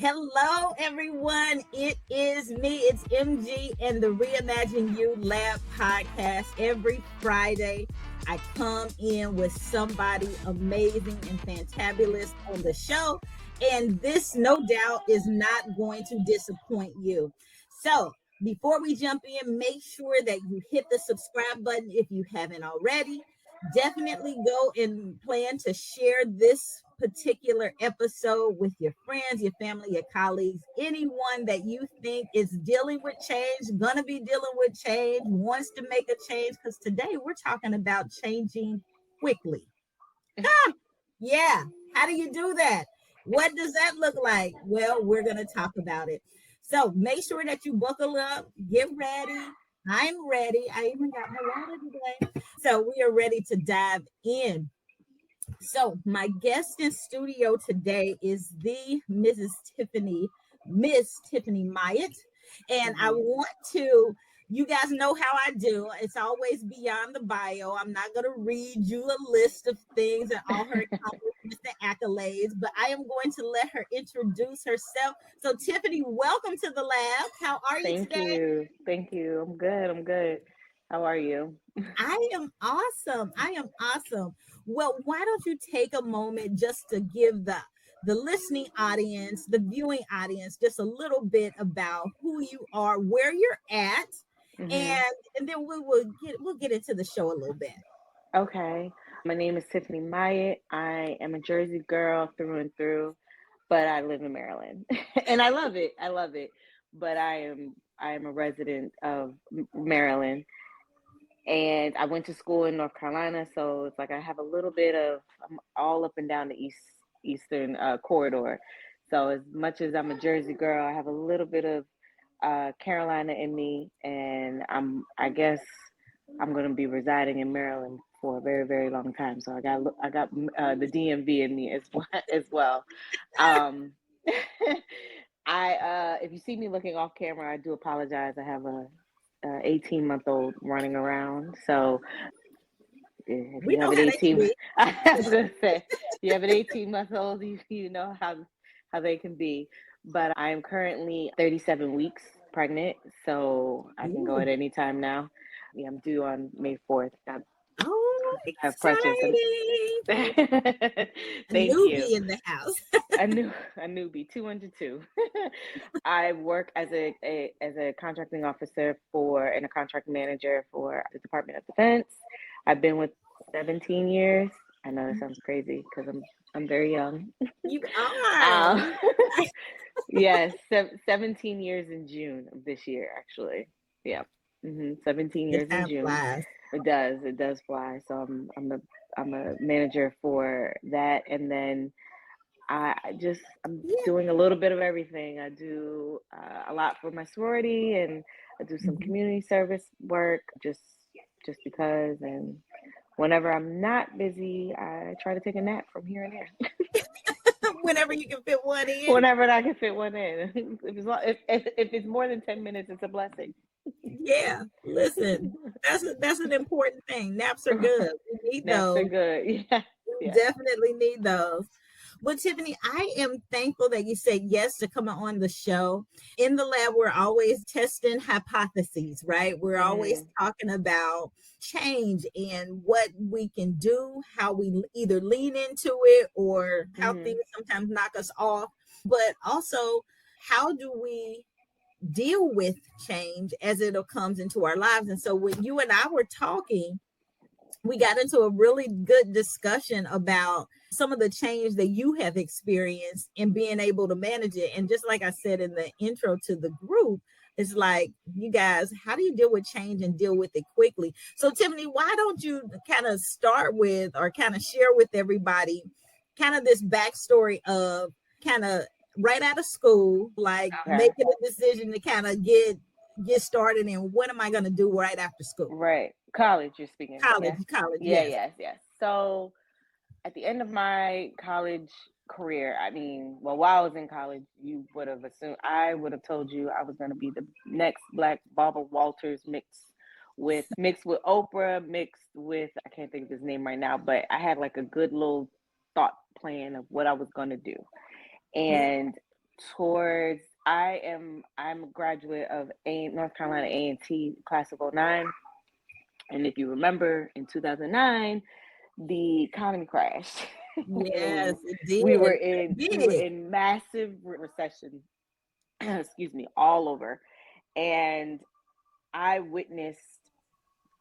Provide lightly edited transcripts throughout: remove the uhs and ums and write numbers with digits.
Hello, everyone. It is me. It's MG and the Reimagined You Lab Podcast. Every Friday, I come in with somebody amazing and fantabulous on the show. And this, no doubt, is not going to disappoint you. So, before we jump in, make sure that you hit the subscribe button if you haven't already. Definitely go and plan to share this particular episode with your friends, your family, your colleagues, anyone that you think is dealing with change, gonna be dealing with change, wants to make a change. Because today we're talking about changing quickly. Ah, yeah. How do you do that? What does that look like? Well, we're gonna talk about it. So make sure that you buckle up, get ready. I'm ready. I even got my water today. So we are ready to dive in. So my guest in studio today is the Miss Tiffany Myatt. And I Mhm. want to, you guys know how I do. It's always beyond the bio. I'm not going to read you a list of things and all her accomplishments and accolades, but I am going to let her introduce herself. So Tiffany, welcome to the lab. How are you Thank today? you. Thank you. I'm good. I'm good. How are you? I am awesome. I am awesome. Well, why don't you take a moment just to give the listening audience, the viewing audience, just a little bit about who you are, where you're at, hmm and then we'll get into the show a little bit. Okay. My name is Tiffany Myatt. I am a Jersey girl through and through, but I live in Maryland, and I love it. I love it. But I am a resident of Maryland, and I went to school in North Carolina, so it's like I have a little bit of I'm all up and down the eastern corridor. So as much as I'm a Jersey girl, I have a little bit of Carolina in me, and I guess I'm going to be residing in Maryland for a very very long time. So I got the DMV in me as well as well. Um, I if you see me looking off camera, I do apologize. I have a 18-month-old running around. So if We you have know an how they can 18, be. I was gonna say, if you have an 18-month-old, you know how they can be. But I am currently 37 weeks pregnant, so I can go Ooh. at any time now. Yeah, I'm due on May 4th. I Oh, have precious. exciting. A Thank you. newbie in the house. A newbie, 202. I work as a contracting officer for and a contract manager for the Department of Defense. I've been with 17 years. I know that sounds crazy because I'm very young. You are. Um, yes, 17 years in June of this year, actually. Yeah, 17 The years in time June. flies. It does fly. So I'm a manager for that, and then I'm Yeah. doing a little bit of everything. I do a lot for my sorority, and I do some Mhm. community service work just because. And whenever I'm not busy, I try to take a nap from here and there. Whenever you can fit one in. Whenever I can fit one in. If it's more than 10 minutes, it's a blessing. Yeah, listen, that's an important thing. Naps are good. We need Naps are those. good. Yes, We yes. definitely need those. Well, Tiffany, I am thankful that you said yes to coming on the show. In the lab, we're always testing hypotheses, right? We're always hmm talking about change and what we can do, how we either lean into it or how hmm things sometimes knock us off. But also, how do we deal with change as it comes into our lives? And so when you and I were talking, we got into a really good discussion about some of the change that you have experienced and being able to manage it. And just like I said in the intro to the group, it's like, you guys, how do you deal with change and deal with it quickly? So, Tiffany, why don't you kind of start with or kind of share with everybody kind of this backstory of kind of right out of school, like Okay. making a decision to kind of get started and what am I going to do right after school? Right. College, you're speaking. College, Yes. college, Yeah, yes. yes, yes. So at the end of my college career, I mean, well, while I was in college, you would have assumed I would have told you I was going to be the next Black Barbara Walters mixed with Oprah, mixed with I can't think of his name right now, but I had like a good little thought plan of what I was going to do. Yeah. And I'm a graduate of North Carolina A&T class of '09. And if you remember, in 2009, the economy crashed. Yes, And it we did. were in massive recession, excuse me, all over. And I witnessed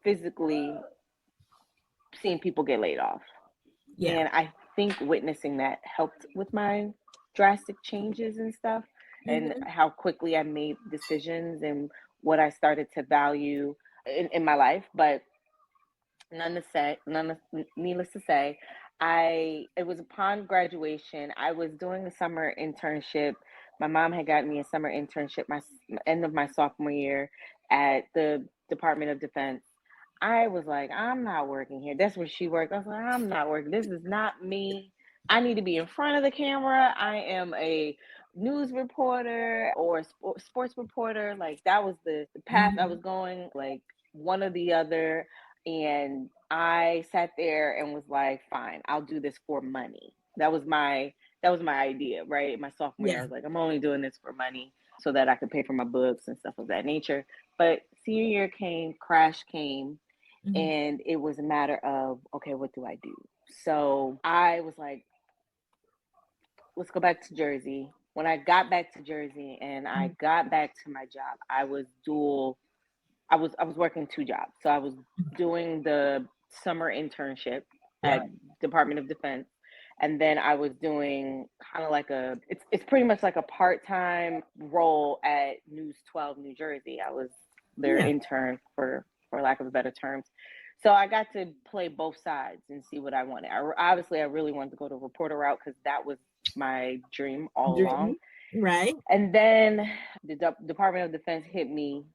physically seeing people get laid off. Yeah. And I think witnessing that helped with my drastic changes and stuff, and Mm-hmm. how quickly I made decisions and what I started to value in my life. But needless to say, it was upon graduation. I was doing a summer internship. My mom had gotten me a summer internship my end of my sophomore year at the Department of Defense. I was like, I'm not working here. That's where she worked. I was like, I'm not working. This is not me. I need to be in front of the camera. I am a news reporter or sports reporter. Like, that was the path I Mm-hmm. was going, like one or the other. And I sat there and was like, fine, I'll do this for money. That was my idea, right? My sophomore year, I Yeah. was like, I'm only doing this for money so that I could pay for my books and stuff of that nature. But senior year came, crash came, Mm-hmm. and it was a matter of, okay, what do I do? So I was like, let's go back to Jersey. When I got back to Jersey and I got back to my job, I was working two jobs. So I was doing the summer internship Yeah. at Department of Defense, and then I was doing kind of like it's pretty much like a part-time role at News 12 New Jersey. I was their Yeah. intern, for lack of a better terms. So I got to play both sides and see what I wanted. Obviously, I really wanted to go the reporter route because that was my dream all along. Dream. Right. And then the Department of Defense hit me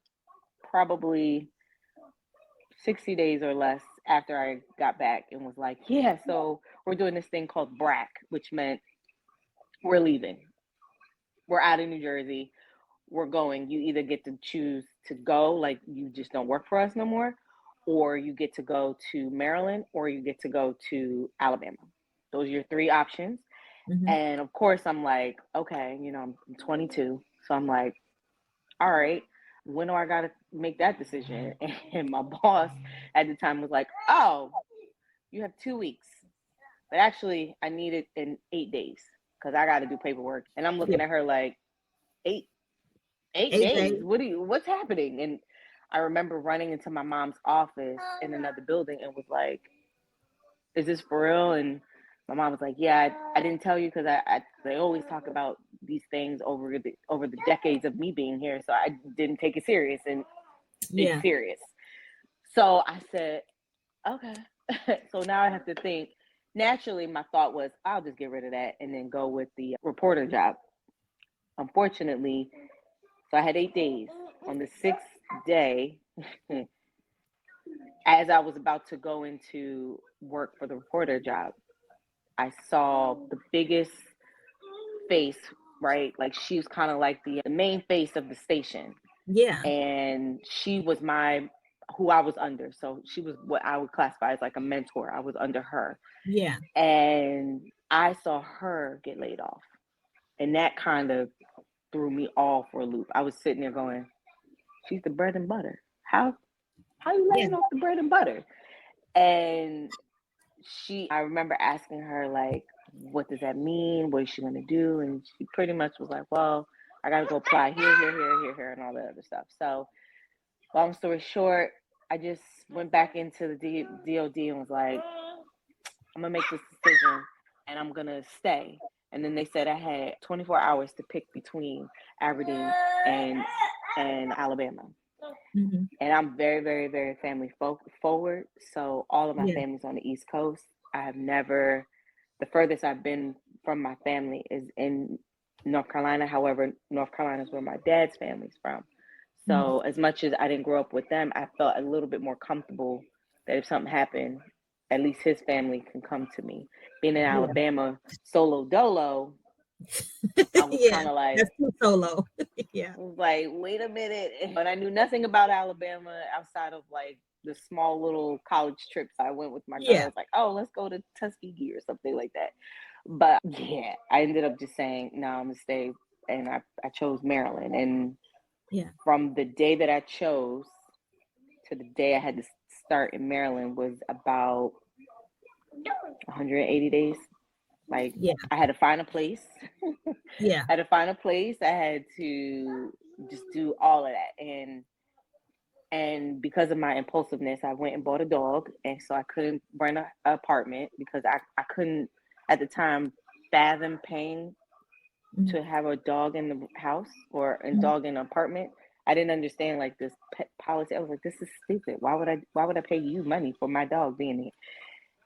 probably 60 days or less after I got back and was like, yeah, so we're doing this thing called BRAC, which meant we're leaving. We're out of New Jersey. We're going. You either get to choose to go, like you just don't work for us no more, or you get to go to Maryland, or you get to go to Alabama. Those are your three options. Mm-hmm. And of course, I'm like, okay, I'm 22. So I'm like, all right, when do I got to make that decision? And my boss at the time was like, oh, you have 2 weeks. But actually, I need it in 8 days because I got to do paperwork. And I'm Yeah. looking at her like, eight, eight 8 days. days? What's happening? And I remember running into my mom's office in another building and was like, is this for real? And my mom was like, yeah, I didn't tell you because they always talk about these things over the decades of me being here. So I didn't take it serious, and it's Yeah. serious. So I said, okay. So now I have to think. Naturally, my thought was, I'll just get rid of that and then go with the reporter job. Unfortunately, so I had 8 days. On the sixth day, as I was about to go into work for the reporter job, I saw the biggest face, right? Like, she was kind of like the main face of the station. Yeah. And she was who I was under. So she was what I would classify as like a mentor. I was under her. Yeah. And I saw her get laid off. And that kind of threw me all for a loop. I was sitting there going, she's the bread and butter. How you Yeah. laying off the bread and butter? And I remember asking her, like, what does that mean? What is she going to do? And she pretty much was like, well, I got to go apply here, and all that other stuff. So long story short, I just went back into the DOD and was like, I'm going to make this decision and I'm going to stay. And then they said I had 24 hours to pick between Aberdeen and Alabama. Mm-hmm. And I'm very, very, very family forward. So all of my Yeah. family's on the East Coast. The furthest I've been from my family is in North Carolina. However, North Carolina is where my dad's family's from. Mm-hmm. So as much as I didn't grow up with them, I felt a little bit more comfortable that if something happened, at least his family can come to me. Being in Yeah. Alabama, solo dolo, I was Yeah. kind of like, That's too solo. Yeah. I was like, wait a minute. But I knew nothing about Alabama outside of like the small little college trips I went with my Yeah. girls. Like, oh, let's go to Tuskegee or something like that. But yeah, I ended up just saying, no, I'm gonna stay and I chose Maryland. And Yeah. from the day that I chose to the day I had to start in Maryland was about 180 days. Like, Yeah. I had to find a place. Yeah. I had to find a place. I had to just do all of that. And because of my impulsiveness, I went and bought a dog. And so I couldn't rent an apartment because I couldn't, at the time, fathom paying to have a dog in the house or a dog in an apartment. I didn't understand like this pet policy. I was like, this is stupid. Why would I pay you money for my dog being here?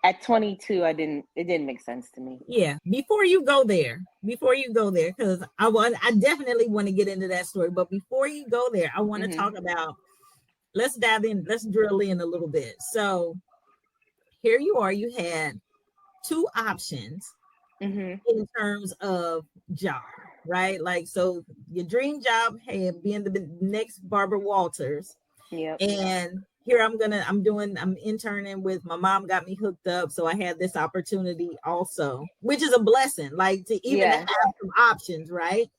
At 22, it didn't make sense to me. Yeah. Before you go there, because I definitely want to get into that story. But before you go there, I want to talk about, let's dive in, let's drill in a little bit. So here you are, you had two options in terms of job, right? Like, so your dream job, hey, being the next Barbara Walters. Yep. And here I'm interning with, my mom got me hooked up. So I had this opportunity also, which is a blessing, like to even have some options, right?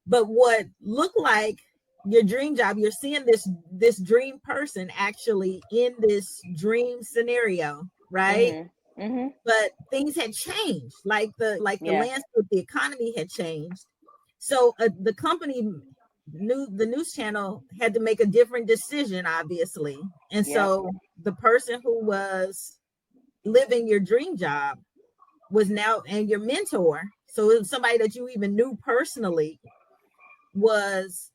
But what looked like your dream job, you're seeing this dream person actually in this dream scenario, right? But things had changed, like the landscape, the economy had changed. So the company the news channel had to make a different decision, obviously. And so the person who was living your dream job was now, and your mentor, so it was somebody that you even knew personally, was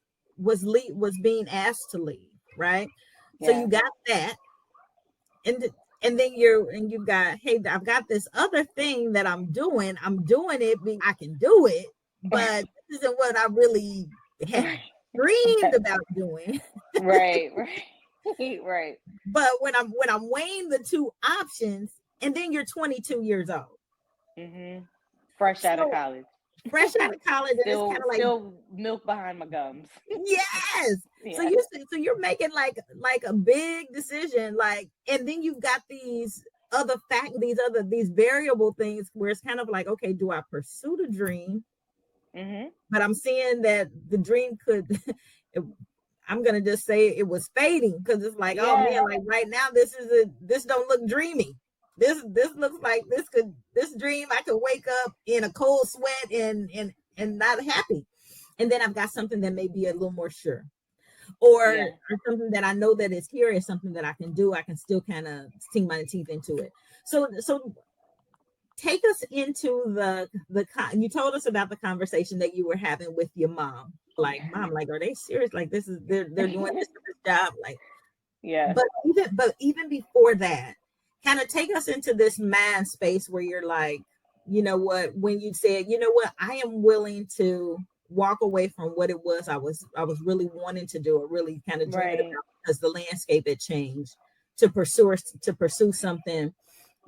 being asked to leave, right? So you got that, and then you've got, hey, I've got this other thing that I'm doing it because I can do it, but this isn't what I really had dreamed about doing. Right. But when I'm weighing the two options, and then you're 22 years old, fresh out of college, and it's kind of like still milk behind my gums. Yes. Yeah. So you're making like a big decision, like, and then you've got these other these variable things where it's kind of like, okay, do I pursue the dream? But I'm seeing that the dream could I'm gonna just say it was fading, because it's like, oh man, like right now this don't look dreamy. This looks like this dream, I could wake up in a cold sweat and not happy. And then I've got something that may be a little more sure, or something that I know that is here, is something that I can do. I can still kind of sink my teeth into it. So take us into you told us about the conversation that you were having with your mom. Like, mom, like, are they serious? Like, this is they're doing this job, like, But even before that, kind of take us into this mind space where you're like, you know what, when you said, you know what, I am willing to walk away from what it was I was really wanting to do, or really kind of dreaming about, because the landscape had changed, to pursue something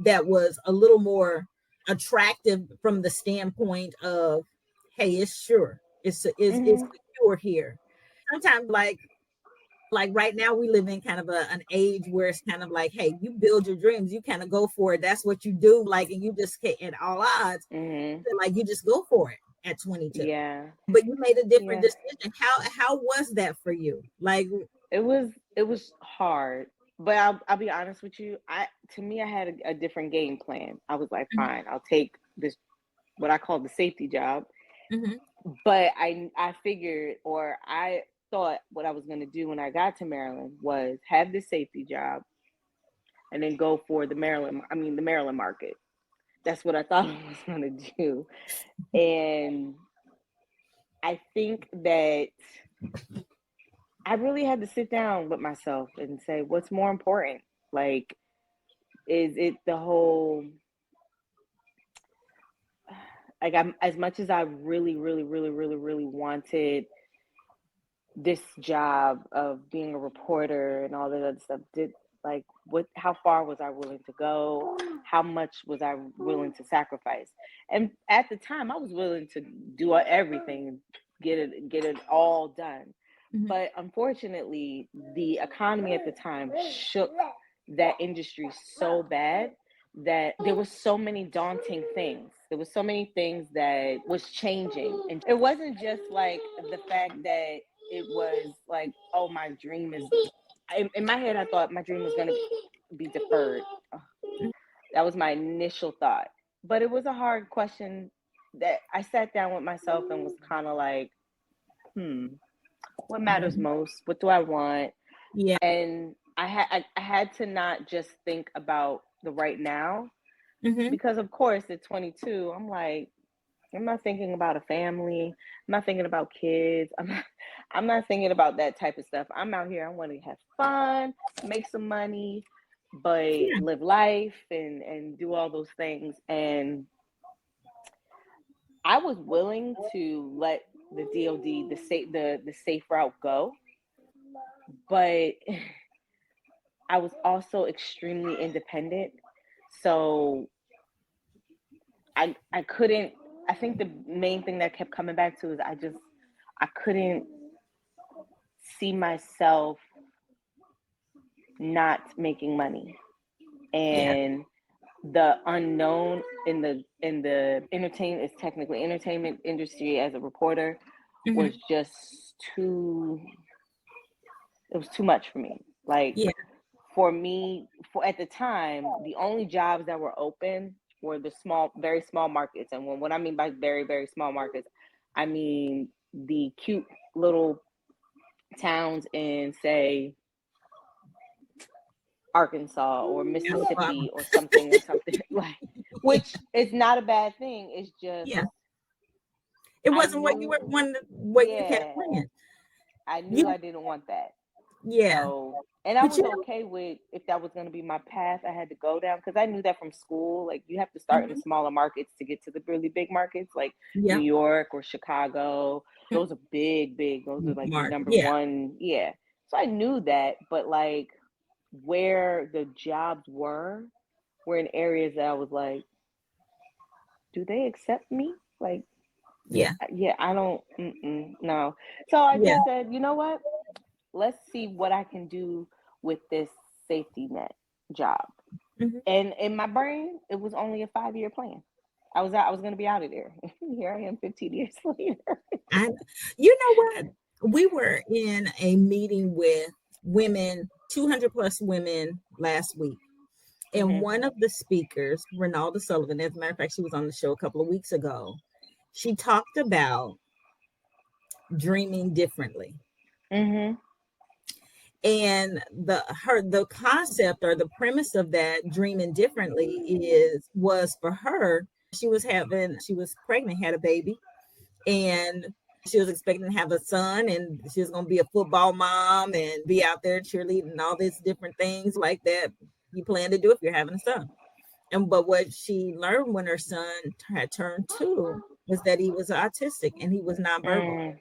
that was a little more attractive from the standpoint of, hey, it's sure, it's secure here. Sometimes, like right now we live in kind of an age where it's kind of like, hey, you build your dreams, you kind of go for it, that's what you do, like, and you just can't, at all odds, like, you just go for it at 22. But you made a different decision. How was that for you? Like, it was hard, but I'll be honest with you, I had a different game plan. I was like, fine, I'll take this, what I call the safety job. But I figured, or I thought what I was going to do when I got to Maryland was have this safety job and then go for the Maryland market. That's what I thought I was going to do. And I think that I really had to sit down with myself and say, what's more important? Like, is it the whole, like, as much as I really, really, really, really, really wanted this job of being a reporter and all that other stuff, how far was I willing to go? How much was I willing to sacrifice? And at the time, I was willing to do everything, get it all done. But unfortunately, the economy at the time shook that industry so bad that there were so many daunting things There was so many things that was changing. And it wasn't just like the fact that it was like, oh, my dream is, in my head, I thought my dream was going to be deferred. That was my initial thought. But it was a hard question that I sat down with myself and was kind of like, what matters most? What do I want? Yeah. And I had to not just think about the right now, because of course at 22, I'm like, I'm not thinking about a family. I'm not thinking about kids. I'm not thinking about that type of stuff. I'm out here. I want to have fun, make some money, but live life and do all those things. And I was willing to let the DOD, the safe route go, but I was also extremely independent. So I couldn't, I think the main thing that kept coming back to is I couldn't see myself not making money. And the unknown in the entertainment industry as a reporter was just too, it was too much for me. Like for me, at the time, the only jobs that were open were the very small markets. And what I mean by very, very small markets, I mean the cute little towns in, say, Arkansas or Mississippi or something like, which is not a bad thing. It's just, it wasn't what you were what you had planned. I knew I didn't want that. Yeah. So, and I was okay with if that was going to be my path I had to go down, because I knew that from school. Like, you have to start in the smaller markets to get to the really big markets, like New York or Chicago. Those are big. Those are like the number one. Yeah. So I knew that, but like where the jobs were in areas that I was like, do they accept me? Like, I don't, no. So I just said, you know what? Let's see what I can do with this safety net job. And in my brain, it was only a 5-year plan. I was going to be out of there. Here I am 15 years later. You know what? We were in a meeting with women, 200 plus women last week. And one of the speakers, Renalda Sullivan, as a matter of fact, she was on the show a couple of weeks ago. She talked about dreaming differently. And the concept or the premise of that dreaming differently was for her, she was pregnant, had a baby, and she was expecting to have a son, and she was going to be a football mom and be out there cheerleading and all these different things like that you plan to do if you're having a son. But what she learned when her son had turned 2 was that he was autistic and he was nonverbal.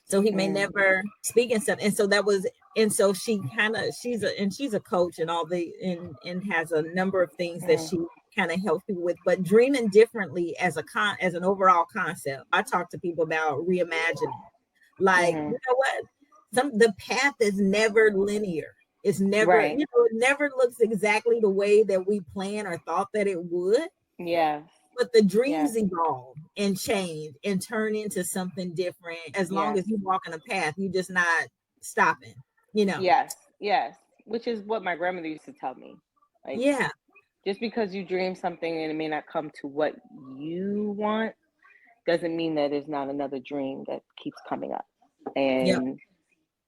So he may never speak and stuff. And so that was, and so she she's a coach and and has a number of things that she kind of helps people with. But dreaming differently as an overall concept, I talk to people about reimagining. Like, you know what? The path is never linear. It's never, it never looks exactly the way that we planned or thought that it would. Yeah. But the dreams evolve and change and turn into something different. As long as you walk on a path, you're just not stopping, you know? Yes. Which is what my grandmother used to tell me. Like, just because you dream something and it may not come to what you want, doesn't mean that there's not another dream that keeps coming up. And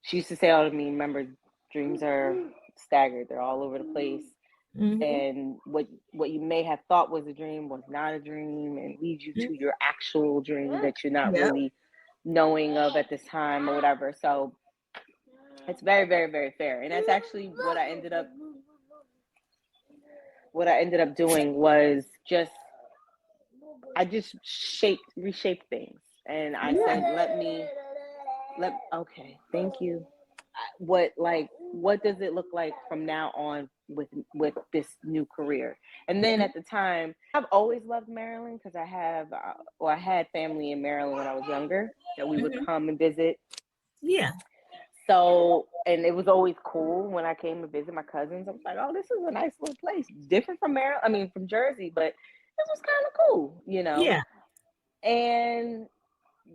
she used to say all to me, remember, dreams are staggered. They're all over the place. And what you may have thought was a dream was not a dream, and leads you to your actual dream that you're not really knowing of at this time or whatever. So it's very, very, very fair. And that's actually what I ended up doing was I just reshaped things. And I said, okay, thank you. What does it look like from now on with this new career? And then at the time, I've always loved Maryland because I had family in Maryland when I was younger that we would come and visit. So, and it was always cool when I came to visit my cousins. I was like, oh, this is a nice little place, different from Maryland. I mean, from Jersey, but it this was kind of cool, Yeah. And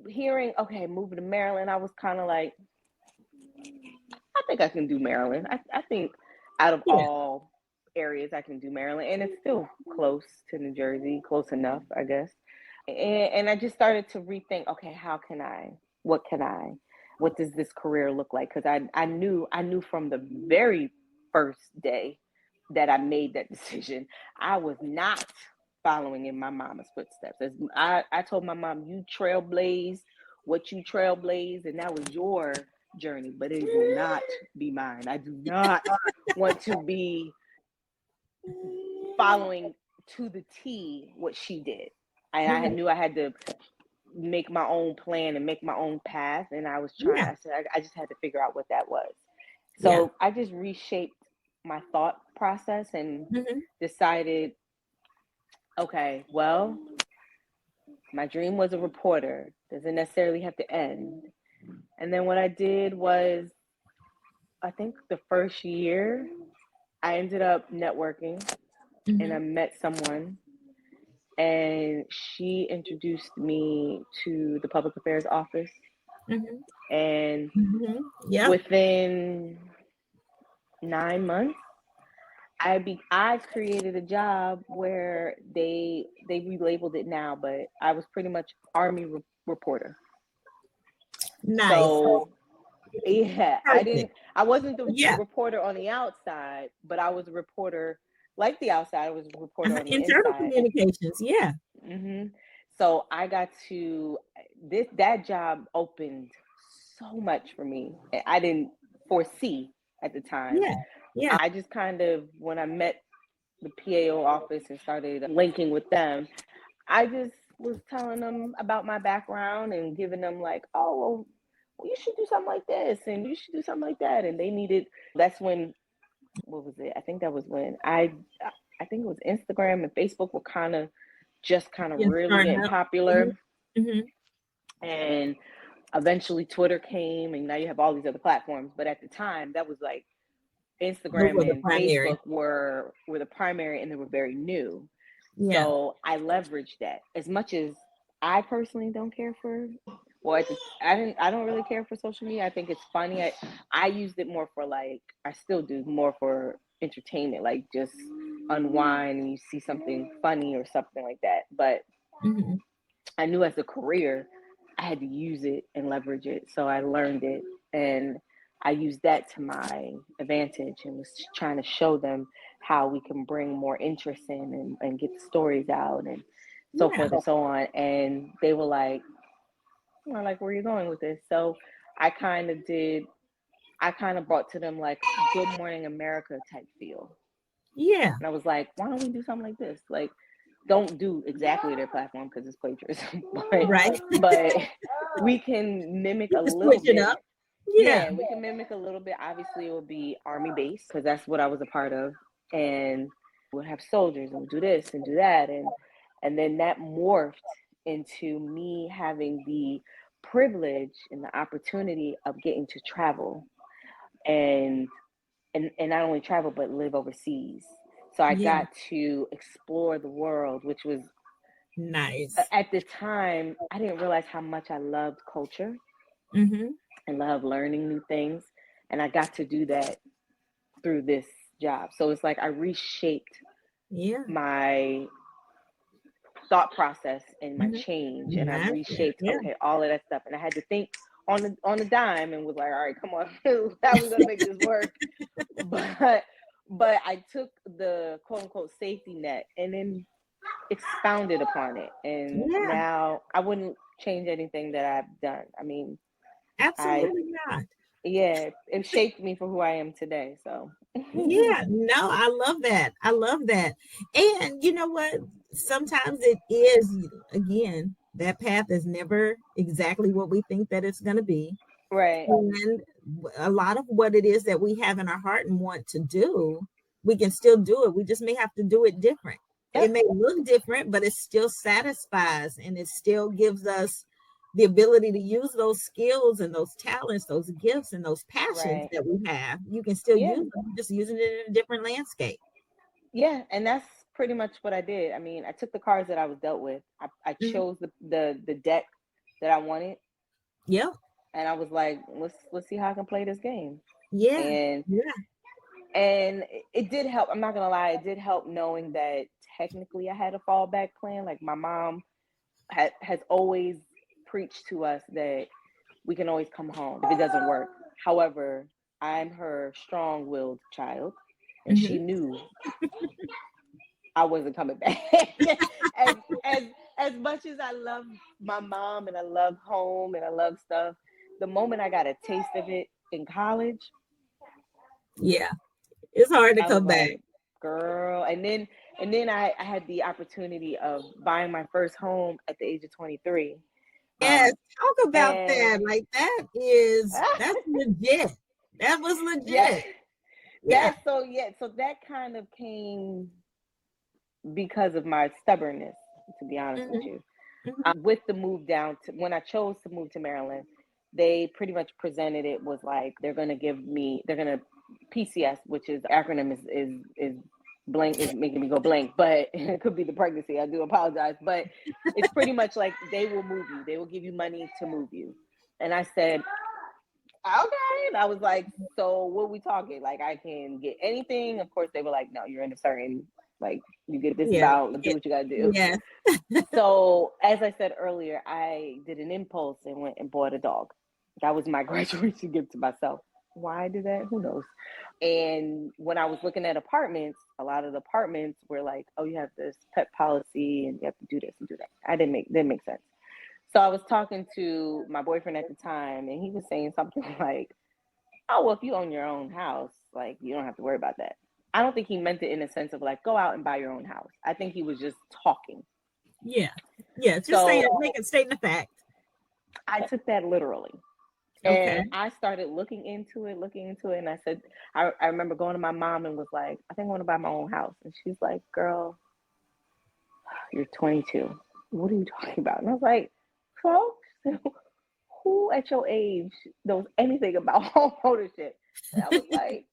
hearing, okay, moving to Maryland, I was kind of like, I think I can do Maryland. I think out of Yeah. all areas, I can do Maryland. And it's still close to New Jersey, close enough, I guess. And I just started to rethink, okay, what does this career look like? Because I knew from the very first day that I made that decision, I was not following in my mama's footsteps. As I told my mom, you trailblazed what you trailblazed, and that was your journey, but it will not be mine. I do not want to be following to the T what she did. I knew I had to make my own plan and make my own path, and I was trying. Yeah. I said I just had to figure out what that was. Yeah. So I just reshaped my thought process and Mm-hmm. decided, okay, well, my dream was a reporter. Doesn't necessarily have to end. And then what I did was, I think the first year, I ended up networking and I met someone, and she introduced me to the public affairs office. Mm-hmm. And Mm-hmm. Yeah. within 9 months, I created a job where they relabeled it now, but I was pretty much Army reporter. Nice. So yeah, Perfect. I wasn't the Yeah. reporter on the outside, but I was a reporter like the outside. I was a reporter on the Internal inside. communications. Yeah. Mm-hmm. So I got to that job opened so much for me. I didn't foresee at the time. Yeah. Yeah. I just kind of, when I met the PAO office and started linking with them, I just was telling them about my background and giving them like, oh, well, you should do something like this and you should do something like that. And they needed, that's when, what was it? I think that was when I think it was Instagram and Facebook were kind of Yeah. really Starting getting up. popular. Mm-hmm. And eventually Twitter came, and now you have all these other platforms. But at the time, that was like Those were Instagram the and primary. Facebook were the primary, and they were very new. Yeah. So I leveraged that. As much as I personally don't care for, well, I don't really care for social media. I think it's funny. I used it more for, like, I still do more for entertainment, like just unwind and you see something funny or something like that. But Mm-hmm. I knew as a career, I had to use it and leverage it. So I learned it, and I used that to my advantage and was trying to show them how we can bring more interest in and get the stories out and so Yeah. forth and so on. And they were like, like, where are you going with this? So I kind of did, I kind of brought to them like Good Morning America type feel. Yeah. And I was like, why don't we do something like this? Like, don't do exactly their platform because it's plagiarism, Right. but we can mimic You a can little switch it bit. up. Yeah. Yeah, we can mimic a little bit. Obviously, it will be Army based because that's what I was a part of, and we'll have soldiers and we'll do this and do that, and then that morphed into me having the privilege and the opportunity of getting to travel and and not only travel but live overseas. So I Yeah. got to explore the world, which was, Nice. at the time, I didn't realize how much I loved culture Mm-hmm. and love learning new things. And I got to do that through this job. So it's like I reshaped Yeah. my thought process and my Mm-hmm. change, and I Mindset. reshaped, Yeah. okay, all of that stuff. And I had to think on the dime and was like, all right, come on, how are we gonna make this work? But I took the quote unquote safety net and then expounded upon it. And Yeah. now I wouldn't change anything that I've done. I mean, I Absolutely not. yeah, it shaped me for who I am today. So Yeah, no, I love that. I love that. And you know what? Sometimes it is, again, that path is never exactly what we think that it's going to be. right. And a lot of what it is that we have in our heart and want to do, we can still do it. We just may have to do it different. It Yep. may look different, but it still satisfies and it still gives us the ability to use those skills and those talents, those gifts and those passions Right. that we have. You can still Yeah. use them, just using it in a different landscape. Yeah. And that's pretty much what I did. I mean, I took the cards that I was dealt with. I Mhm. chose the deck that I wanted, Yeah. and I was like, let's see how I can play this game. Yeah. And Yeah. it did help. I'm not gonna lie, it did help knowing that technically I had a fallback plan. Like my mom has always preached to us that we can always come home if it doesn't work. However, I'm her strong-willed child, and she Mhm. knew I wasn't coming back. as as as much as I love my mom and I love home and I love stuff, the moment I got a taste of it in college, Yeah. It's hard to I was come back. like, girl. And then I had the opportunity of buying my first home at the age of 23. Yes. Talk about that. And Like that's legit. That was yeah, legit. Yeah. so that kind of came because of my stubbornness, to be honest with Mhm. you. Mhm. With the move down to when I chose to move to Maryland, they pretty much presented it was like they're gonna PCS, which is acronym is blank, is making me go blank, but it could be the pregnancy. I do apologize, but it's pretty much like they will move you. They will give you money to move you. And I said, okay. And I was like, so what are we talking? Like I can get anything. Of course they were like, no, you're in a certain, like you get this Yeah. amount, do what you gotta do. Yeah. So as I said earlier, I did an impulse and went and bought a dog. That was my graduation gift to myself. Why I did that? Who knows? And when I was looking at apartments, a lot of the apartments were like, oh, you have this pet policy and you have to do this and do that. Didn't make sense. So I was talking to my boyfriend at the time, and he was saying something like, oh, well, if you own your own house, like you don't have to worry about that. I don't think he meant it in a sense of like, go out and buy your own house. I think he was just talking. Yeah. Yeah. Just So stating the fact. I took that literally. Okay. And I started looking into it. And I said, I remember going to my mom and was like, I think I want to buy my own house. And she's like, girl, you're 22. What are you talking about? And I was like, so who at your age knows anything about home ownership? And I was like,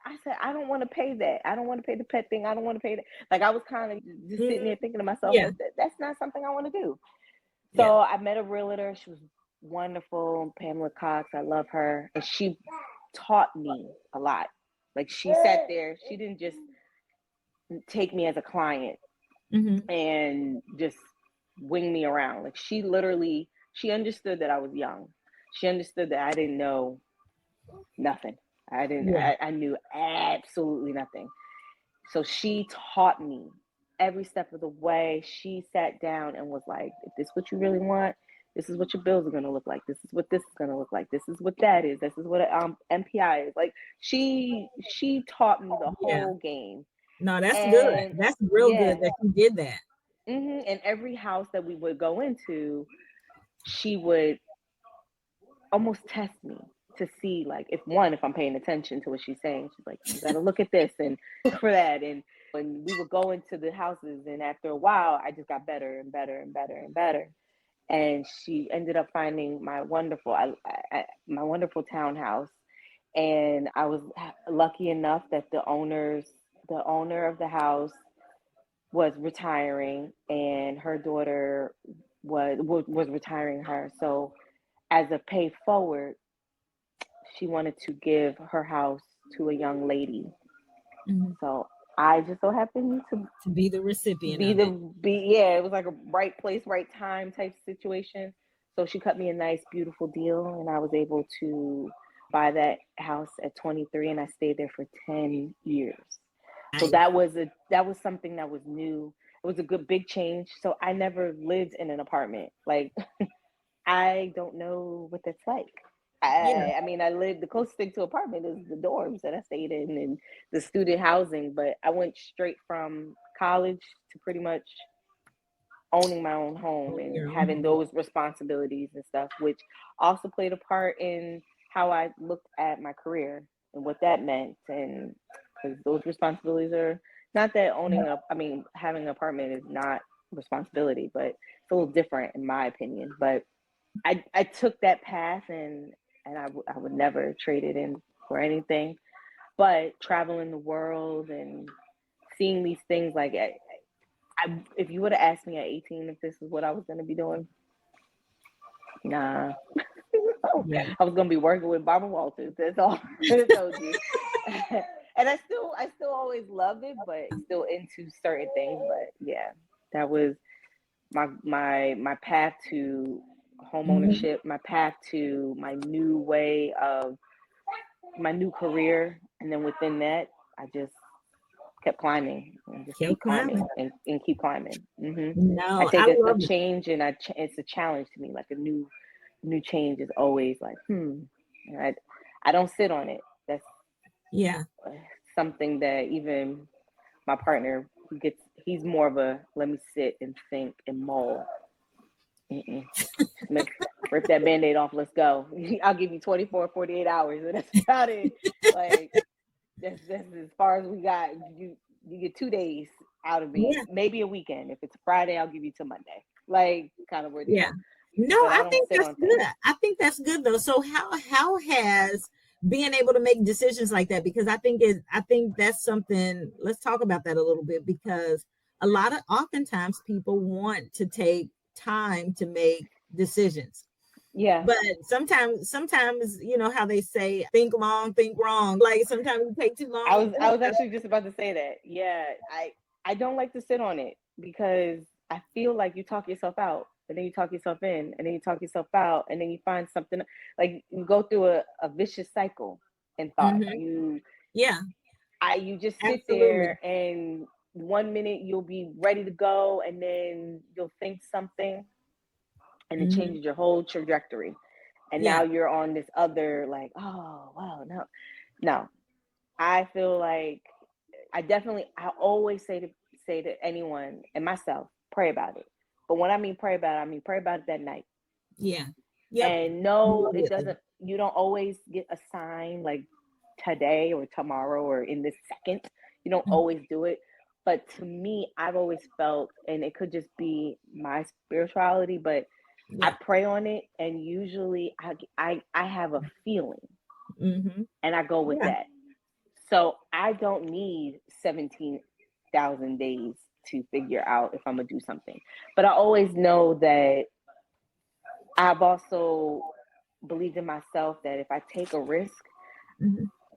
I said, I don't want to pay that. I don't want to pay the pet thing. I don't want to pay that. Like I was kind of just sitting there thinking to myself, Yeah. like, that's not something I want to do. Yeah. So I met a realtor. She was wonderful, Pamela Cox. I love her. And she taught me a lot. Like she sat there, she didn't just take me as a client Mm-hmm. and just wing me around. Like she understood that I was young. She understood that I didn't know nothing. Yeah. I knew absolutely nothing. So she taught me every step of the way. She sat down and was like, if this is what you really want, this is what your bills are going to look like. This is what this is going to look like. This is what that is. This is what MPI is. Like she taught me the Yeah. whole game. No, that's good. And That's real yeah, good that you did that. and every house that we would go into, she would almost test me to see like if I'm paying attention to what she's saying. She's like, you got to look at this and look for that. And when we would go into the houses, and after a while, I just got better and better and better and better. And she ended up finding my wonderful townhouse. And I was lucky enough that the owner of the house was retiring, and her daughter was retiring her. So as a pay forward, she wanted to give her house to a young lady. Mm-hmm. So I just so happened to To be the recipient be of it. yeah, it was like a right place, right time type situation. So she cut me a nice, beautiful deal, and I was able to buy that house at 23, and I stayed there for 10 years. So Nice. that was something that was new. It was a good big change. So I never lived in an apartment. Like I don't know what that's like. Yeah. I mean, I lived the closest thing to apartment is the dorms that I stayed in and the student housing, but I went straight from college to pretty much owning my own home Owning and your own having home. those responsibilities and stuff, which also played a part in how I looked at my career and what that meant. And because those responsibilities are not that having an apartment is not responsibility, but it's a little different in my opinion. But I took that path, and I would never trade it in for anything. But traveling the world and seeing these things like if you would have asked me at 18 if this is what I was going to be doing, nah. Yeah. I was going to be working with Barbara Walters. That's all I told you. And I still always loved it, but still into certain things. But yeah, that was my path to home ownership, my path to my new way of my new career. And then within that, I just kept climbing and just keep climbing and keep climbing. I No, take I a love it. change and it's a challenge to me. Like a new change is always like, And I don't sit on it. That's something that even my partner he's more of a let me sit and think and mull. Rip that Band-Aid off, let's go. I'll give you 24, 48 hours, and that's about it. Like that's as far as we got. You get 2 days out of me, maybe a weekend. If it's a Friday, I'll give you till Monday. Like kind of where No, but I think that's good. Things. I think that's good though. So how has being able to make decisions like that, because I think that's something, let's talk about that a little bit, because oftentimes people want to take time to make decisions. Yeah. But sometimes, you know how they say, think long, think wrong. Like sometimes it takes too long. I was actually just about to say that. Yeah. I don't like to sit on it because I feel like you talk yourself out, and then you talk yourself in, and then you talk yourself out, and then you find something like you go through a vicious cycle in thought. You just sit there, and 1 minute you'll be ready to go, and then you'll think something, and it changes your whole trajectory. And now you're on this other, like, oh, wow, no. I feel like I always say to anyone and myself, pray about it. But when I mean pray about it, I mean pray about it that night. Yeah. And no, it doesn't, you don't always get a sign like today or tomorrow or in this second. You don't always do it. But to me, I've always felt, and it could just be my spirituality, but I pray on it, and usually I have a feeling, and I go with that. So I don't need 17,000 days to figure out if I'm gonna do something. But I always know that I've also believed in myself that if I take a risk,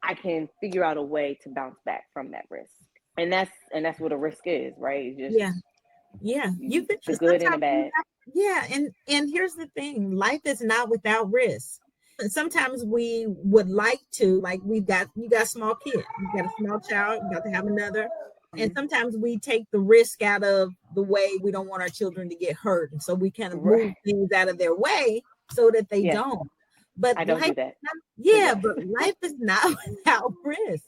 I can figure out a way to bounce back from that risk. And that's what a risk is, right? It's just You the good and the bad. And here's the thing, life is not without risk. Sometimes we would like to, like, you got small kids, you got a small child, you got to have another. And sometimes we take the risk out of the way. We don't want our children to get hurt. And so we kind of move things out of their way so that they don't. But I don't do that. But life is not without risk.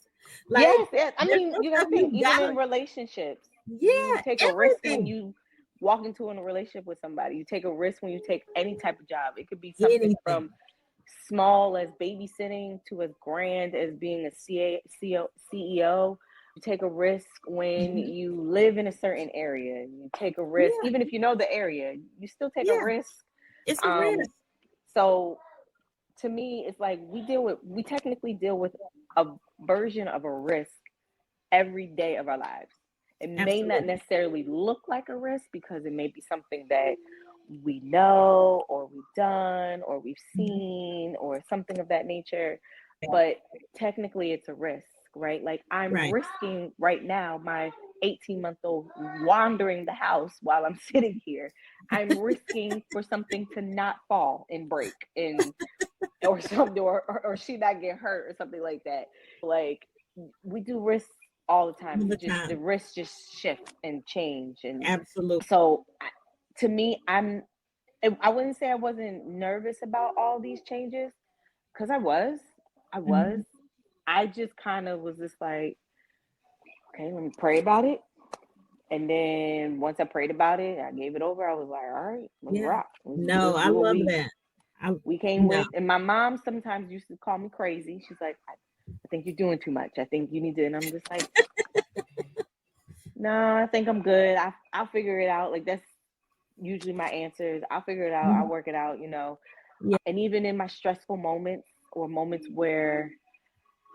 Like, yes. I mean, you gotta think, even in relationships. You take a risk when you walk into a relationship with somebody. You take a risk when you take any type of job. It could be something from small as babysitting to as grand as being a CEO. You take a risk when you live in a certain area. You take a risk, even if you know the area, you still take a risk. It's a risk. So to me, it's like we technically deal with a version of a risk every day of our lives. It may not necessarily look like a risk because it may be something that we know or we've done or we've seen or something of that nature, but technically it's a risk, right? Like I'm risking right now my 18-month-old wandering the house while I'm sitting here. I'm risking for something to not fall and break or something, or she not get hurt or something like that. Like we do risks all the time. The risks just shift and change, and so to me, I wouldn't say I wasn't nervous about all these changes, because I was. I just kind of was just like, okay, let me pray about it. And then once I prayed about it, I gave it over. I was like, all right, let's rock. I love that. We came with, and my mom sometimes used to call me crazy. She's like, I think you're doing too much. I think you need to, and I'm just like, no, I think I'm good. I'll figure it out. Like that's usually my answers. I'll figure it out. I'll work it out, And even in my stressful moments or moments where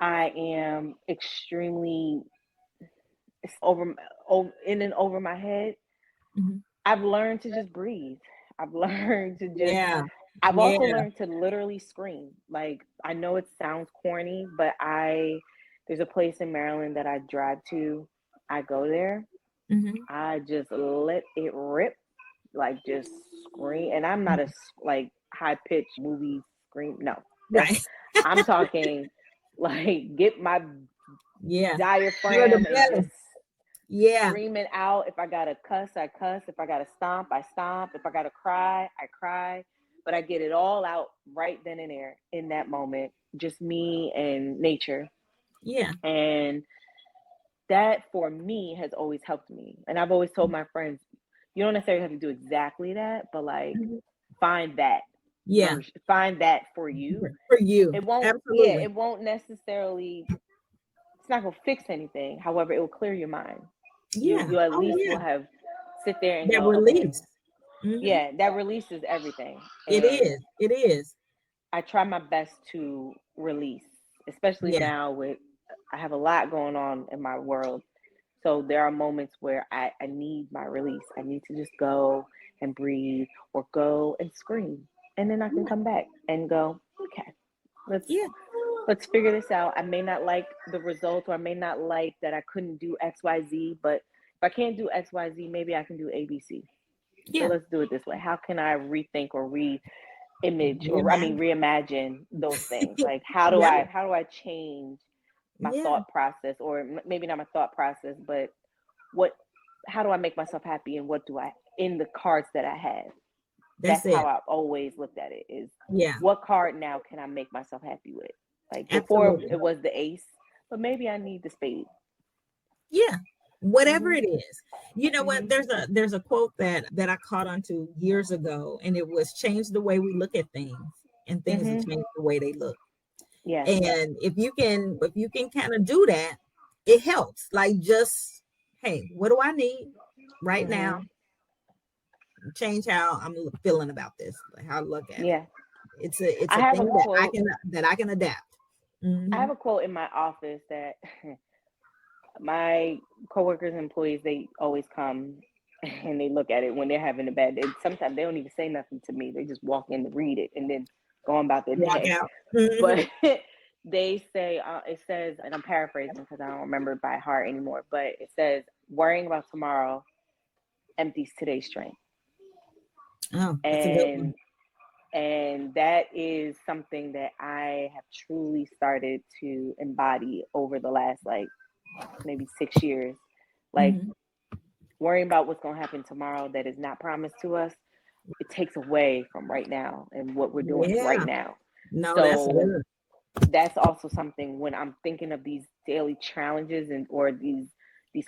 I am extremely it's in and over my head. Mm-hmm. I've learned to just breathe. I've learned to just, Yeah. I've also Yeah. learned to literally scream. Like, I know it sounds corny, but there's a place in Maryland that I drive to. I go there. Mm-hmm. I just let it rip, like just scream. And I'm not a like high pitched movie scream. No, that's, Right. I'm talking like get my Yeah. You're the diaphragm and better. just Yeah. screaming out. If I gotta cuss, I cuss. If I gotta stomp, I stomp. If I gotta cry, I cry. But I get it all out right then and there in that moment. Just me and nature. Yeah. And that for me has always helped me. And I've always told my friends, you don't necessarily have to do exactly that, but like Mhm. find that Yeah. version, find that for you. For you. It won't, yeah, Absolutely. it won't necessarily, it's not gonna fix anything. However, it will clear your mind. Yeah. You at Oh, least yeah. will have sit there and That go, okay, release. Hmm. yeah, that releases everything. It And is. It is. I try my best to release, especially Yeah. now with I have a lot going on in my world. So there are moments where I need my release. I need to just go and breathe or go and scream. And then I can Yeah. come back and go, okay, let's Yeah. let's figure this out. I may not like the result, or I may not like that I couldn't do XYZ, but if I can't do XYZ, maybe I can do ABC. So Yeah. let's do it this way. How can I rethink or image, or I mean Reimagine. reimagine those things? Like how do Yeah. I change my Yeah. thought process, or maybe not my thought process, but what how do I make myself happy, and what do I in the cards that I have? That's That's how it. I've always looked at it, is Yeah. what card now can I make myself happy with? Like before Absolutely. it was the ace, but maybe I need the spade. Yeah. Whatever Hmm. it is. You know what? Hmm. There's a quote that I caught onto years ago, and it was change the way we look at things, and things will Hmm. change the way they look. Yes. And if you can kind of do that, it helps. Like, just, hey, what do I need right now? Hmm. Change how I'm feeling about this, like how I look at it. Yeah. It's I a have a thing quote. that I can adapt. I Hmm. have a quote in my office that my coworkers and employees, they always come and they look at it when they're having a bad day. Sometimes they don't even say nothing to me. They just walk in to read it and then go on about their Walk day. out. Hmm. But they say, it says, and I'm paraphrasing because I don't remember it by heart anymore, but it says, worrying about tomorrow empties today's strength. Oh, that's a good one. And that is something that I have truly started to embody over the last like maybe 6 years. Like, Hmm. worrying about what's going to happen tomorrow that is not promised to us, it takes away from right now and what we're doing right Yeah. now. No, that's So good. that's also something when I'm thinking of these daily challenges and or these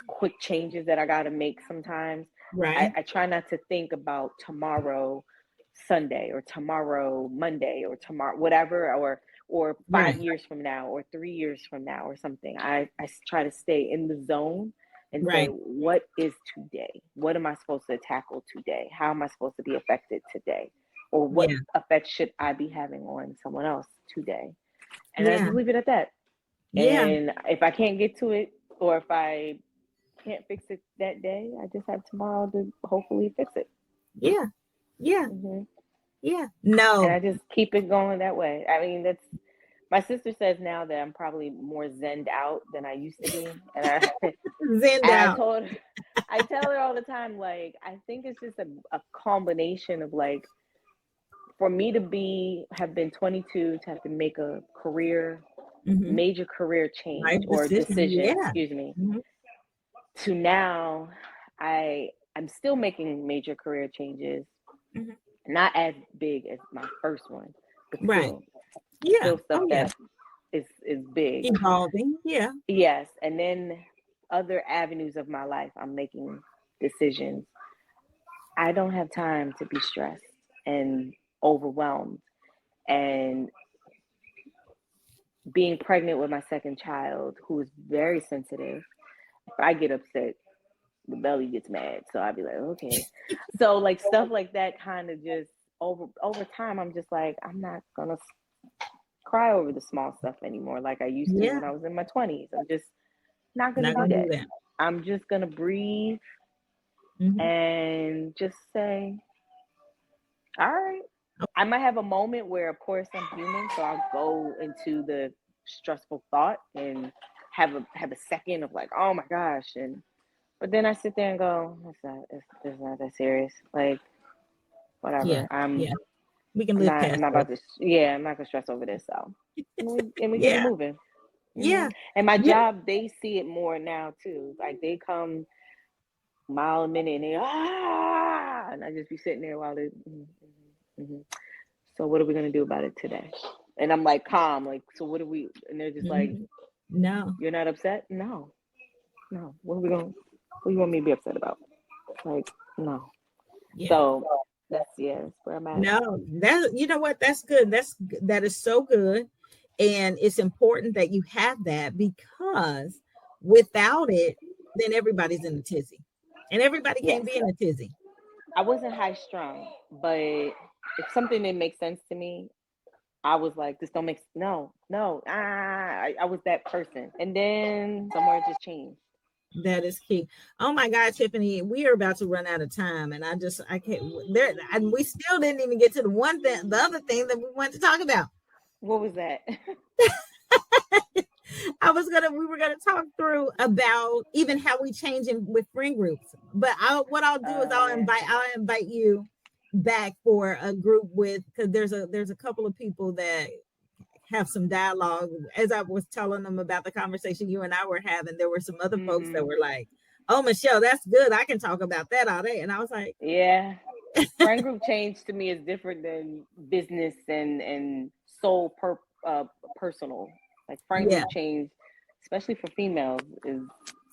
quick changes that I got to make sometimes. Right. I try not to think about tomorrow Sunday or tomorrow Monday or tomorrow whatever, or Right. 5 years from now or 3 years from now or something. I try to stay in the zone and say, Right. what is today? What am I supposed to tackle today? How am I supposed to be affected today? Or what Yeah. effect should I be having on someone else today? And I Yeah. just leave it at that. Yeah. And if I can't get to it, or if I can't fix it that day, I just have tomorrow to hopefully fix it. Yeah. Yeah. Hmm. Yeah. And No. I just keep it going that way. I mean, that's my sister says now that I'm probably more zened out than I used to be, and Zend I out. told her, I tell her all the time, like I think it's just a combination of like for me to be have been 22 to have to make a Hmm. major career change Life or decision. decision, Yeah. excuse me, Hmm. to now I'm still making major career changes, Hmm. not as big as my first one, but Right. Yeah. still stuff Oh, yeah. that is big. Evolving. Yeah. Yes, and then other avenues of my life, I'm making decisions. I don't have time to be stressed and overwhelmed, and being pregnant with my second child, who is very sensitive. If I get upset, the belly gets mad. So I'd be like, okay. So like stuff like that kind of just over time, I'm just like, I'm not gonna cry over the small stuff anymore like I used to Yeah. when I was in my 20s. I'm just not gonna Not do gonna do that. that. I'm just gonna breathe and just say, all right. I might have a moment where, of course, I'm human, so I'll go into the stressful thought and have a second of like, oh my gosh, but then I sit there and go, it's not that serious. Like, whatever. Yeah. I'm We can live past not that. about to. Yeah, I'm not gonna stress over this. So, and we keep it moving. Yeah. And my job, they see it more now too. Like they come mile a minute and they and I just be sitting there while they. So what are we gonna do about it today? And I'm like calm, like, so what are we? And they're just like, no, you're not upset? No. What are we going? What do you want me to be upset about? Like, no. yeah. So that's where I'm at. No, you know what? That's good. That is so good. And it's important that you have that, because without it, then everybody's in a tizzy. And everybody can't be in a tizzy. I wasn't high strung, but if something didn't make sense to me, I was like, this don't make no. I was that person. And then somewhere it just changed. That is key. Oh my God, Tiffany, we are about to run out of time, and I can't. There, and we still didn't even get to the other thing that we wanted to talk about. What was that? We were gonna talk through about even how we change with friend groups. But what I'll do is I'll invite you back for a group because there's a couple of people that have some dialogue. As I was telling them about the conversation you and I were having, there were some other folks that were like, oh, Michelle, that's good. I can talk about that all day. And I was like, yeah. Friend group change to me is different than business and soul personal. Like friend group change, especially for females, is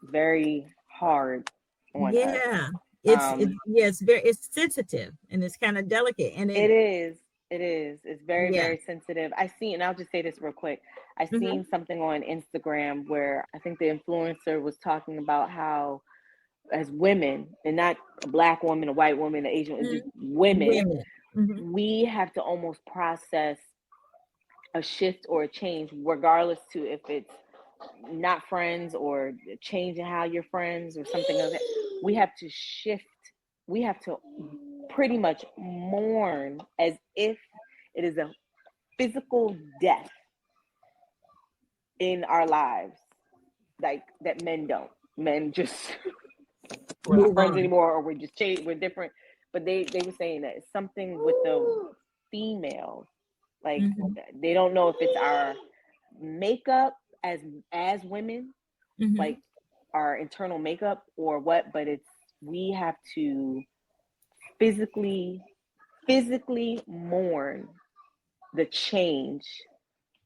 very hard on us. It's sensitive and it's kind of delicate. And it is. It's very, very sensitive. And I'll just say this real quick. I seen something on Instagram where I think the influencer was talking about how, as women, and not a Black woman, a white woman, an Asian, just women. We have to almost process a shift or a change, regardless to if it's not friends or changing how you're friends or something like that. We have to shift. We have to pretty much mourn as if it is a physical death in our lives, like that men don't. Men just we're not friends anymore, or we're just we're different. But they were saying that it's something with the female, like they don't know if it's our makeup as women, like our internal makeup or what, but it's we have to physically mourn the change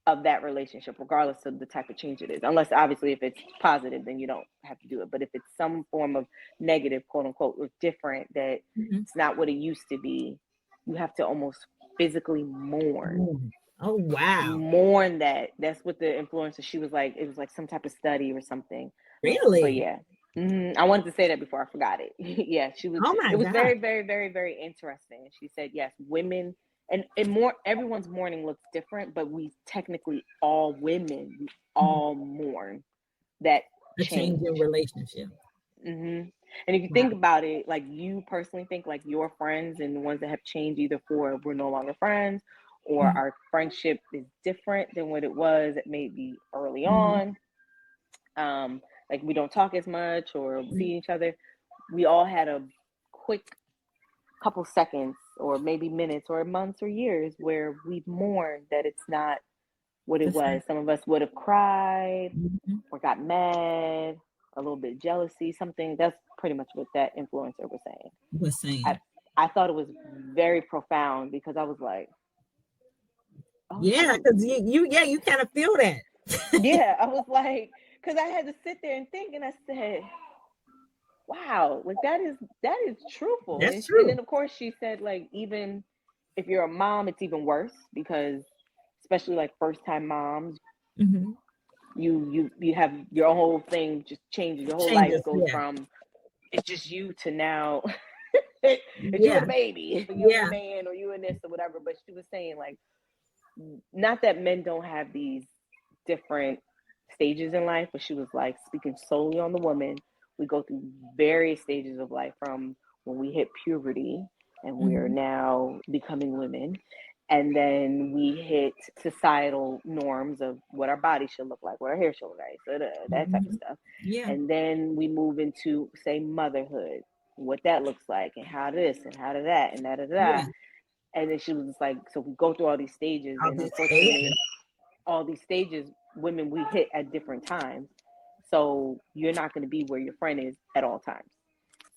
of that relationship, regardless of the type of change it is. Unless obviously if it's positive, then you don't have to do it. But if it's some form of negative, quote unquote, or different, that it's not what it used to be, you have to almost physically mourn. Oh wow. Mourn that. That's what the influencer, she was like, it was like some type of study or something. Really? But yeah. I wanted to say that before I forgot it. Yeah, she was. It was very, very, very, very interesting. She said, yes, women and more. Everyone's mourning looks different, but we technically all women, we all mourn that change in relationship. And if you think about it, like you personally think, like your friends and the ones that have changed, either for we're no longer friends, or our friendship is different than what it was maybe early on. Like we don't talk as much or see each other. We all had a quick couple seconds or maybe minutes or months or years where we mourned that it's not what it was. Some of us would have cried or got mad, a little bit jealousy, something. That's pretty much what that influencer was saying. I thought it was very profound because I was like, oh, yeah, because you kind of feel that. Yeah, I was like, because I had to sit there and think, and I said, wow, like that is truthful. That's true. And then of course she said, like, even if you're a mom, it's even worse because especially like first time moms, you have your whole thing just changes. Your whole life goes from it's just you to now it's you and a baby, you and a man, or you and this or whatever. But she was saying, like, not that men don't have these different stages in life, but she was like speaking solely on the woman. we go through various stages of life, from when we hit puberty and we're Mhm. now becoming women. And then we hit societal norms of what our body should look like, what our hair should look like, so that type of Mhm. stuff. Yeah. And then we move into, say, motherhood, what that looks like, and how this and how to that and da da da. Yeah. And then she was just like, so we go through all these stages, All and this unfortunately, all these stages, women, we hit at different times. So you're not going to be where your friend is at all times.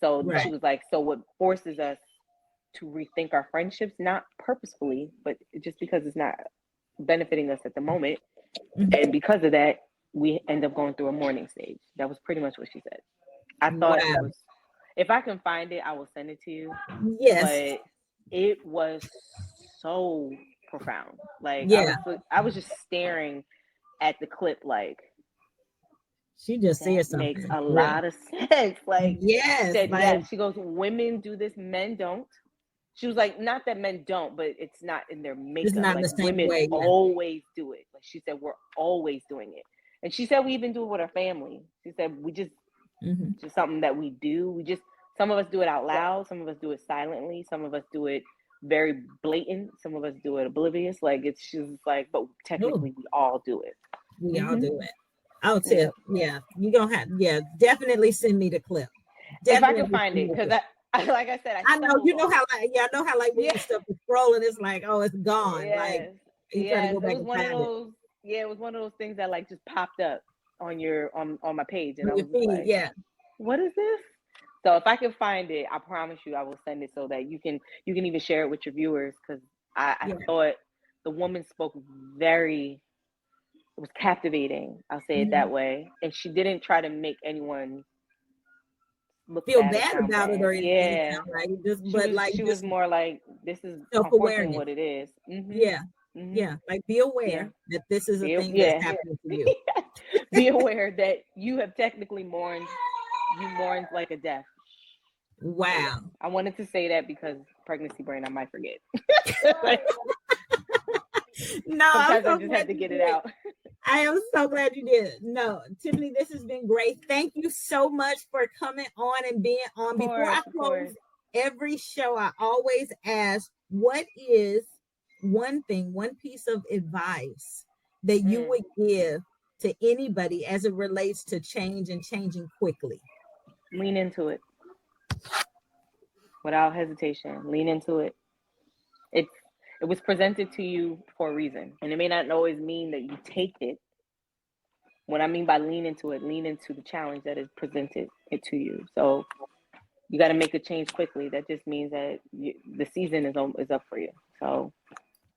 So she Right. was like, so what forces us to rethink our friendships, not purposefully, but just because it's not benefiting us at the moment. Mhm. And because of that, we end up going through a mourning stage. That was pretty much what she said. I thought it Wow. was, if I can find it, I will send it to you. Yes. But it was so profound. Like Yeah. I was just staring at the clip like, She just that said makes something a real. lot of sense. Like, she Yes. said, yeah, Like, she goes, women do this, men don't. She was like, not that men don't, but it's not in their it's makeup. not in Like, the same women way. Yeah. always do it. Like, she said, we're always doing it. And she said, we even do it with our family. She said, we just something that we do. We just, some of us do it out loud. Some of us do it silently. Some of us do it very blatant. Some of us do it oblivious. Like, it's just like, but technically we all do it. We all do it. I'll tell. Yeah. You're going to have, definitely send me the clip. If I can Definitely find it, because I, like I said, I know, you know how, like, I know how, like, when you stuff is scrolling, it's like, oh, it's gone. Like, you try to go back it was and one of find those. Yeah, it was one of those things that like just popped up on your on my page, and I your was just feed. like, Yeah. what is this? So if I can find it, I promise you I will send it so that you can even share it with your viewers, because I thought the woman spoke very, it was captivating, I'll say it that way, and she didn't try to make anyone look feel bad or bad sound about it bad. or anything. Yeah, Like, just, but like, she was just more like, this is unfortunately self-awareness. what it is. Yeah. Yeah. Like, be aware that this is a thing that's happening to you. Be aware that you have technically mourned like a death. Wow. I wanted to say that because pregnancy brain, I might forget. No, sometimes so I just have to get it out. I am so glad you did. No, Tiffany, this has been great. Thank you so much for coming on and being on. Before I close every show, I always ask, what is one thing, one piece of advice that you would give to anybody as it relates to change and changing quickly? Lean into it. Without hesitation. Lean into it. It was presented to you for a reason. And it may not always mean that you take it. What I mean by lean into it, lean into the challenge that is presented it to you. So you got to make a change quickly. That just means that the season is up for you. So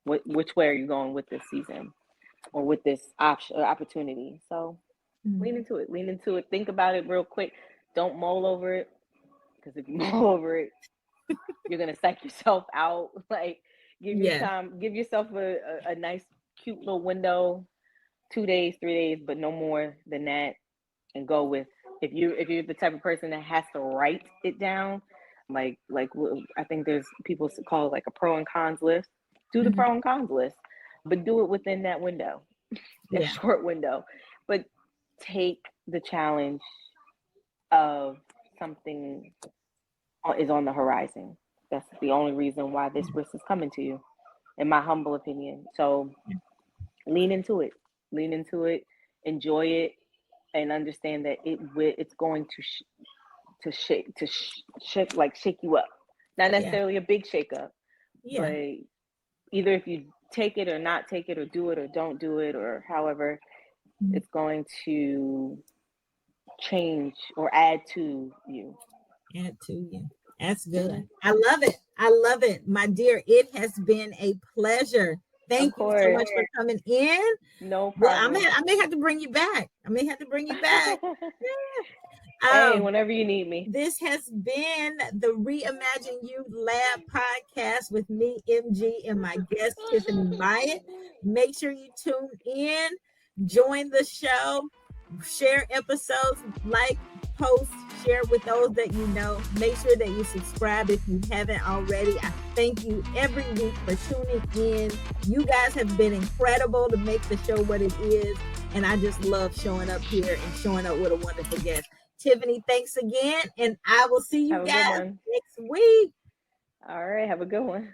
which way are you going with this season or with this opportunity? So lean into it. Lean into it. Think about it real quick. Don't mull over it, because if you mull over it, you're gonna psych yourself out. Like, give yourself a nice, cute little window, 2 days, 3 days, but no more than that. And go with, if you're the type of person that has to write it down, like I think there's people call it like a pro and cons list. Do the pro and cons list, but do it within that window, that short window. But take the challenge of something is on the horizon. That's the only reason why this risk is coming to you, in my humble opinion. So lean into it. Lean into it. Enjoy it, and understand that it's going to shake you up. Not necessarily a big shake up, but either if you take it or not take it, or do it or don't do it, or however, it's going to change or add to you. That's good. I love it. I love it, my dear. It has been a pleasure. Thank you so much for coming in. No problem. Well, I may have to bring you back. Hey, whenever you need me. This has been the Reimagine You Lab Podcast with me, MG, and my guest, Tiffany Myatt. Make sure you tune in, join the show, share episodes, like, post, share with those that you know. Make sure that you subscribe if you haven't already. I thank you every week for tuning in. You guys have been incredible to make the show what it is, and I just love showing up here and showing up with a wonderful guest. Tiffany, thanks again. And I will see you Have a good guys one. next week. All right. Have a good one.